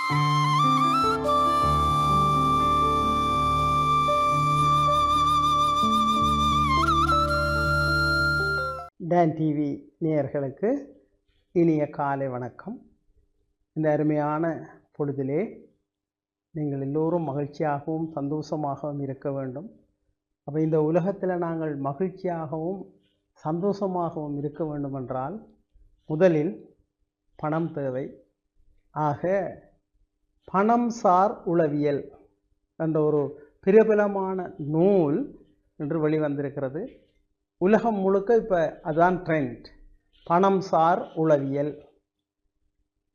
Don TV நேயர்களுக்கு இனிய காலை வணக்கம். இந்த அருமையான பொழுதிலே நீங்கள் எல்லோரும் மகிழ்ச்சியாகவும் சந்தோஷமாகவும் இருக்க வேண்டும். அப்போ இந்த உலகத்தில் நாங்கள் மகிழ்ச்சியாகவும் சந்தோஷமாகவும் இருக்க வேண்டுமென்றால் முதலில் பணம் தேவை. ஆக பணம் சார் உளவியல் என்ற ஒரு பிரபலமான நூல் என்று வெளிவந்திருக்கிறது. உலகம் முழுக்க இப்போ அதுதான் ட்ரெண்ட், பணம் சார் உளவியல்.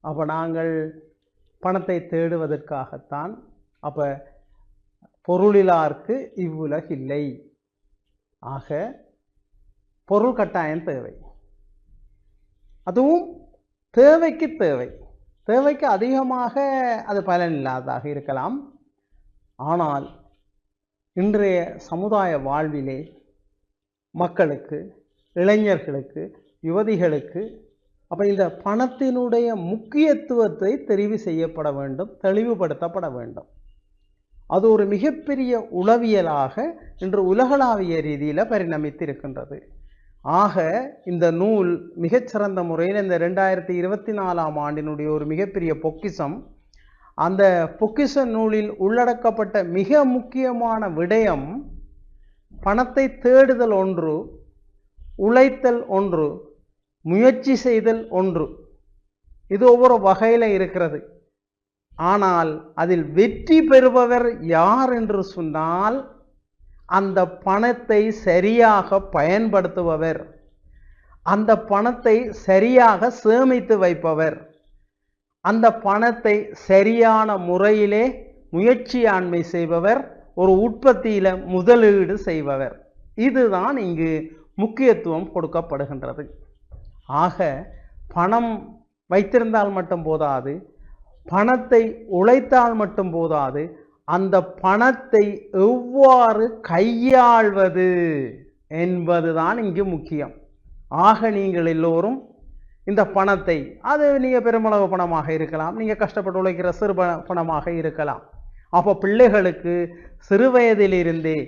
அப்போ நாங்கள் பணத்தை தேடுவதற்காகத்தான். அப்போ பொருளிலார்க்கு இவ்வுலகில்லை. ஆக பொருள் கட்டாயம் தேவை. அதுவும் தேவைக்கு தேவை. தேவைக்கு அதிகமாக அது பலனில்லாததாக இருக்கலாம். ஆனால் இன்றைய சமுதாய வாழ்விலே மக்களுக்கு, இளைஞர்களுக்கு, யுவதிகளுக்கு அப்போ இந்த பணத்தினுடைய முக்கியத்துவத்தை தெரிவு செய்யப்பட வேண்டும், தெளிவுபடுத்தப்பட வேண்டும். அது ஒரு மிகப்பெரிய உளவியலாக இன்று உலகளாவிய ரீதியில் பரிணமித்திருக்கின்றது. ஆக இந்த நூல் மிகச்சிறந்த முறையில் இந்த 2024ஆம் ஆண்டினுடைய ஒரு மிகப்பெரிய பொக்கிஷம். அந்த பொக்கிஷ நூலில் உள்ளடக்கப்பட்ட மிக முக்கியமான விடயம் பணத்தை தேடுதல் ஒன்று, உழைத்தல் ஒன்று, முயற்சி செய்தல் ஒன்று. இது ஒவ்வொரு வகையில் இருக்கிறது. ஆனால் அதில் வெற்றி பெறுபவர் யார் என்று சொன்னால் அந்த பணத்தை சரியாக பயன்படுத்துபவர், அந்த பணத்தை சரியாக சேமித்து வைப்பவர், அந்த பணத்தை சரியான முறையிலே முயற்சியாண்மை செய்பவர், ஒரு உற்பத்தியில் முதலீடு செய்பவர். இதுதான் இங்கு முக்கியத்துவம் கொடுக்கப்படுகின்றது. ஆக பணம் வைத்திருந்தால் மட்டும் போதாது, பணத்தை உழைத்தால் மட்டும் போதாது, அந்த பணத்தை எவ்வாறு கையாள்வது என்பதுதான் இங்கு முக்கியம். ஆக நீங்கள் எல்லோரும் இந்த பணத்தை, அது நீங்கள் பெருமளவு பணமாக இருக்கலாம், நீங்கள் கஷ்டப்பட்டு உழைக்கிற சிறு பணமாக இருக்கலாம். அப்போ பிள்ளைகளுக்கு சிறு வயதிலிருந்தே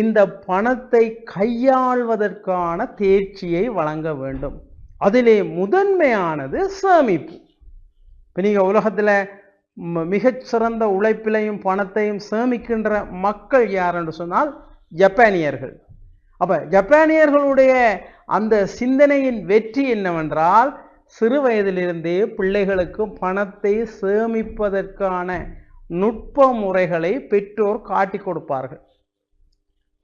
இந்த பணத்தை கையாள்வதற்கான தேர்ச்சியை வழங்க வேண்டும். அதிலே முதன்மையானது சேமிப்பு. இப்போ நீங்கள் உலகத்தில் மிகச்சிறந்த உழைப்பிலையும் பணத்தையும் சேமிக்கின்ற மக்கள் யார் என்று சொன்னால் ஜப்பானியர்கள். அப்போ ஜப்பானியர்களுடைய அந்த சிந்தனையின் வெற்றி என்னவென்றால், சிறு வயதிலிருந்தே பிள்ளைகளுக்கு பணத்தை சேமிப்பதற்கான நுட்ப முறைகளை பெற்றோர் காட்டி கொடுப்பார்கள்,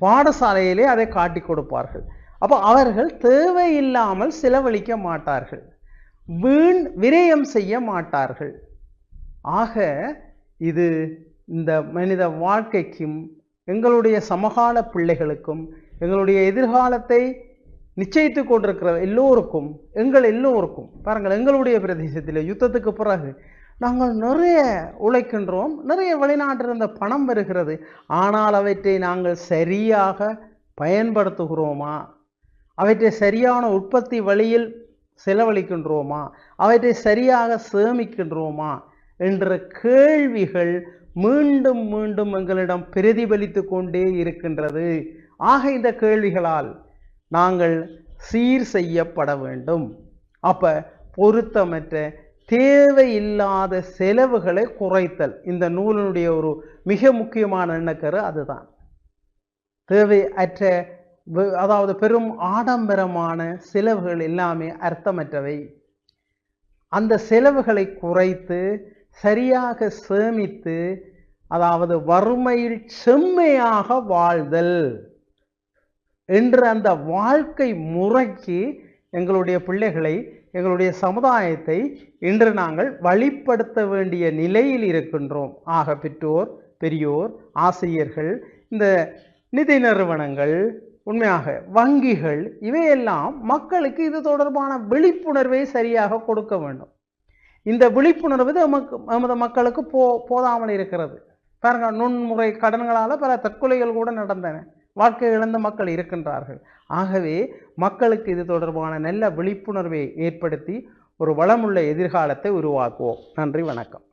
பாடசாலையிலே அதை காட்டி கொடுப்பார்கள். அப்போ அவர்கள் தேவையில்லாமல் செலவழிக்க மாட்டார்கள், வீண் விரயம் செய்ய மாட்டார்கள். ஆக இது இந்த மனித வாழ்க்கைக்கும் எங்களுடைய சமகால பிள்ளைகளுக்கும் எங்களுடைய எதிர்காலத்தை நிச்சயித்து கொண்டிருக்கிற எல்லோருக்கும், எங்கள் எல்லோருக்கும் பாருங்கள், எங்களுடைய பிரதேசத்தில் யுத்தத்துக்கு பிறகு நாங்கள் நிறைய உழைக்கின்றோம், நிறைய வெளிநாட்டிலிருந்த பணம் வருகிறது. ஆனால் அவற்றை நாங்கள் சரியாக பயன்படுத்துகிறோமா? அவற்றை சரியான உற்பத்தி வழியில் செலவழிக்கின்றோமா? அவற்றை சரியாக சேமிக்கின்றோமா என்ற கேள்விகள் மீண்டும் மீண்டும் எங்களிடம் பிரதிபலித்து கொண்டே இருக்கின்றது. ஆக இந்த கேள்விகளால் நாங்கள் சீர் செய்யப்பட வேண்டும். அப்போ பொருத்தமற்ற தேவையில்லாத செலவுகளை குறைத்தல் இந்த நூலினுடைய ஒரு மிக முக்கியமான எண்ணக்கரு அதுதான். தேவையற்ற, அதாவது பெரும் ஆடம்பரமான செலவுகள் எல்லாமே அர்த்தமற்றவை. அந்த செலவுகளை குறைத்து சரியாக சேமித்து, அதாவது வறுமையில் செம்மையாக வாழ்தல் என்ற அந்த வாழ்க்கை முறைக்கு எங்களுடைய பிள்ளைகளை, எங்களுடைய சமுதாயத்தை இன்று நாங்கள் வழிப்படுத்த வேண்டிய நிலையில் இருக்கின்றோம். ஆக பெற்றோர், பெரியோர், ஆசிரியர்கள், இந்த நிதி நிறுவனங்கள், உண்மையாக வங்கிகள், இவையெல்லாம் மக்களுக்கு இது தொடர்பான விழிப்புணர்வை சரியாக கொடுக்க வேண்டும். இந்த விழிப்புணர்வு நமது மக்களுக்கு போதாமல் இருக்கிறது. பாருங்க, நுண்முறை கடன்களால் பல தற்கொலைகள் கூட நடந்தன, வாழ்க்கை இழந்த மக்கள் இருக்கின்றார்கள். ஆகவே மக்களுக்கு இது தொடர்பான நல்ல விழிப்புணர்வை ஏற்படுத்தி ஒரு வளமுள்ள எதிர்காலத்தை உருவாக்குவோம். நன்றி, வணக்கம்.